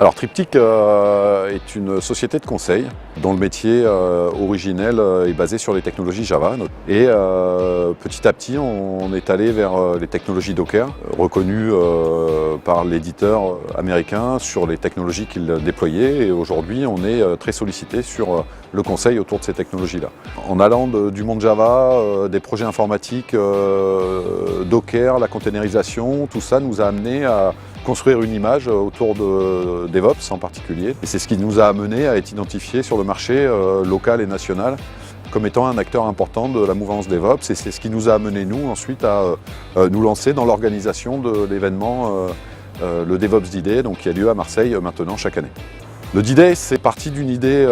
Alors Triptyque est une société de conseil dont le métier originel est basé sur les technologies Java. Et petit à petit, on est allé vers les technologies Docker, reconnues par l'éditeur américain sur les technologies qu'il déployait. Et aujourd'hui, on est très sollicité sur le conseil autour de ces technologies-là. En allant du monde Java, des projets informatiques, Docker, la containerisation, tout ça nous a amené à construire une image autour de DevOps en particulier. Et c'est ce qui nous a amené à être identifié sur le marché local et national comme étant un acteur important de la mouvance DevOps. Et c'est ce qui nous a amené, nous, ensuite à nous lancer dans l'organisation de l'événement le DevOps D-Day, qui a lieu à Marseille maintenant chaque année. Le D-Day, c'est parti d'une idée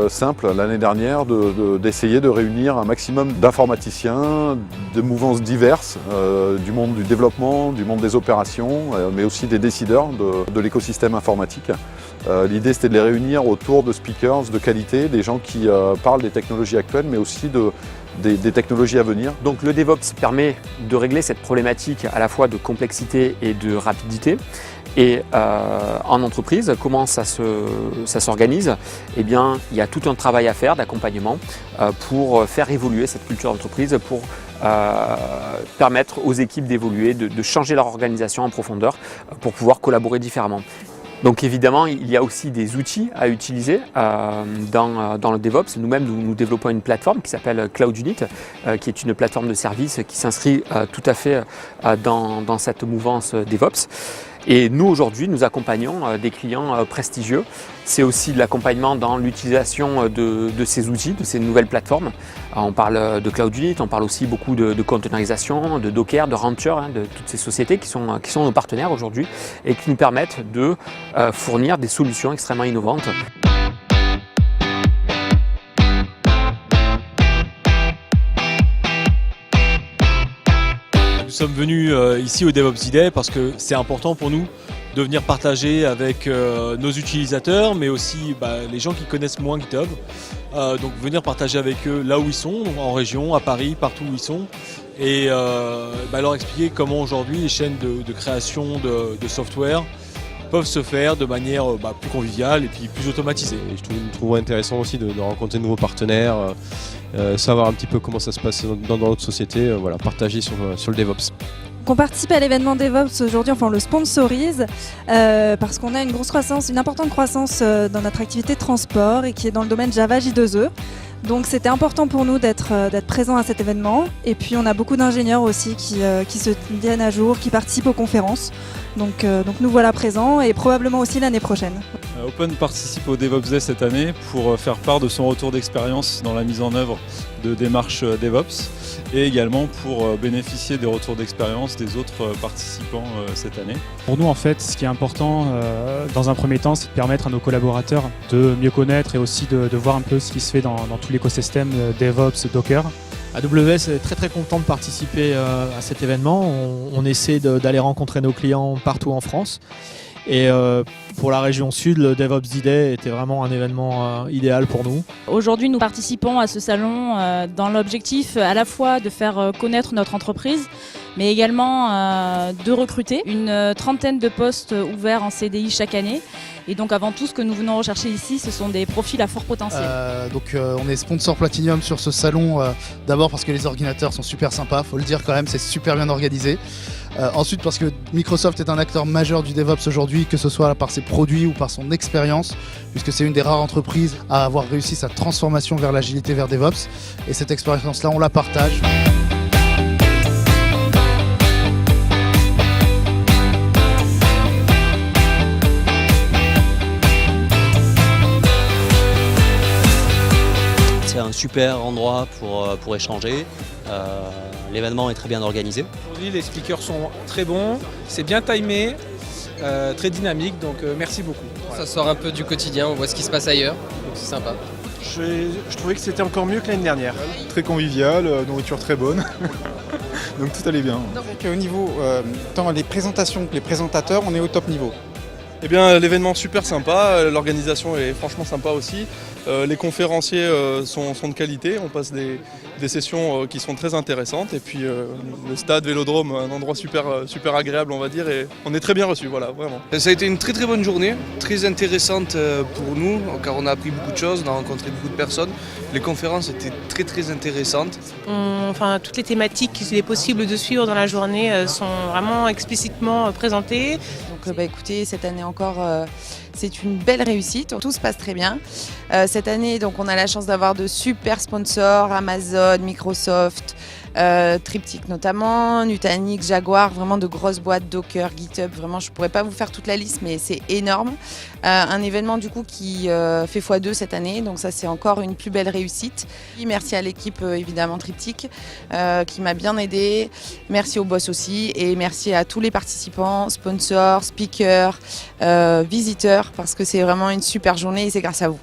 simple l'année dernière d'essayer de réunir un maximum d'informaticiens, de mouvances diverses, du monde du développement, du monde des opérations, mais aussi des décideurs de l'écosystème informatique. L'idée, c'était de les réunir autour de speakers de qualité, des gens qui parlent des technologies actuelles, mais aussi des technologies à venir. Donc le DevOps permet de régler cette problématique à la fois de complexité et de rapidité. Et en entreprise, comment ça s'organise? Eh bien, il y a tout un travail à faire d'accompagnement pour faire évoluer cette culture d'entreprise, pour permettre aux équipes d'évoluer, de changer leur organisation en profondeur pour pouvoir collaborer différemment. Donc évidemment, il y a aussi des outils à utiliser dans le DevOps. Nous-mêmes, nous développons une plateforme qui s'appelle Cloud Unit, qui est une plateforme de service qui s'inscrit tout à fait dans cette mouvance DevOps. Et nous, aujourd'hui, nous accompagnons des clients prestigieux. C'est aussi de l'accompagnement dans l'utilisation de ces outils, de ces nouvelles plateformes. On parle de Cloud Unit, on parle aussi beaucoup de containerisation, de Docker, de Rancher, de toutes ces sociétés qui sont nos partenaires aujourd'hui et qui nous permettent de fournir des solutions extrêmement innovantes. Nous sommes venus ici au DevOps D-Day parce que c'est important pour nous de venir partager avec nos utilisateurs, mais aussi les gens qui connaissent moins GitHub. Donc venir partager avec eux là où ils sont, en région, à Paris, partout où ils sont, et leur expliquer comment aujourd'hui les chaînes de création de software peuvent se faire de manière plus conviviale et puis plus automatisée. Et je trouve intéressant aussi de rencontrer de nouveaux partenaires, savoir un petit peu comment ça se passe dans notre société, partager sur le DevOps. On participe à l'événement DevOps aujourd'hui, enfin on le sponsorise parce qu'on a une grosse croissance, une importante croissance dans notre activité de transport et qui est dans le domaine Java J2E. Donc c'était important pour nous d'être présents à cet événement. Et puis on a beaucoup d'ingénieurs aussi qui se tiennent à jour, qui participent aux conférences. Donc nous voilà présents et probablement aussi l'année prochaine. Open participe au DevOps Day cette année pour faire part de son retour d'expérience dans la mise en œuvre de démarches DevOps et également pour bénéficier des retours d'expérience des autres participants cette année. Pour nous, en fait, ce qui est important dans un premier temps, c'est de permettre à nos collaborateurs de mieux connaître et aussi de voir un peu ce qui se fait dans tout l'écosystème DevOps, Docker. AWS est très content de participer à cet événement. On essaie d'aller rencontrer nos clients partout en France. Et pour la région sud, le DevOps D-Day était vraiment un événement idéal pour nous. Aujourd'hui, nous participons à ce salon dans l'objectif à la fois de faire connaître notre entreprise, mais également de recruter une trentaine de postes ouverts en CDI chaque année. Et donc avant tout, ce que nous venons rechercher ici, ce sont des profils à fort potentiel. On est sponsor Platinum sur ce salon, d'abord parce que les ordinateurs sont super sympas, faut le dire quand même, c'est super bien organisé. Ensuite parce que Microsoft est un acteur majeur du DevOps aujourd'hui, que ce soit par ses produits ou par son expérience, puisque c'est une des rares entreprises à avoir réussi sa transformation vers l'agilité vers DevOps. Et cette expérience-là, on la partage. C'est un super endroit pour échanger. L'événement est très bien organisé. Aujourd'hui, les speakers sont très bons, c'est bien timé, très dynamique, donc merci beaucoup. Ça sort un peu du quotidien, on voit ce qui se passe ailleurs, donc c'est sympa. Je trouvais que c'était encore mieux que l'année dernière. Très convivial, nourriture très bonne, donc tout allait bien. Au niveau, tant les présentations que les présentateurs, on est au top niveau. Eh bien, l'événement super sympa, l'organisation est franchement sympa aussi. Les conférenciers sont de qualité, on passe des sessions qui sont très intéressantes. Et puis le stade Vélodrome, un endroit super agréable, on va dire, et on est très bien reçus, voilà, vraiment. Ça a été une très très bonne journée, très intéressante pour nous, car on a appris beaucoup de choses, on a rencontré beaucoup de personnes. Les conférences étaient très très intéressantes. Enfin, toutes les thématiques qu'il est possible de suivre dans la journée sont vraiment explicitement présentées. Donc écoutez, cette année encore, c'est une belle réussite, tout se passe très bien. Cette année, donc, on a la chance d'avoir de super sponsors, Amazon, Microsoft, Triptych notamment, Nutanix, Jaguar, vraiment de grosses boîtes, Docker, GitHub, vraiment je ne pourrais pas vous faire toute la liste mais c'est énorme. Un événement du coup qui fait x2 cette année, donc ça c'est encore une plus belle réussite. Merci à l'équipe évidemment Triptych qui m'a bien aidé, merci au boss aussi et merci à tous les participants, sponsors, speakers, visiteurs parce que c'est vraiment une super journée et c'est grâce à vous.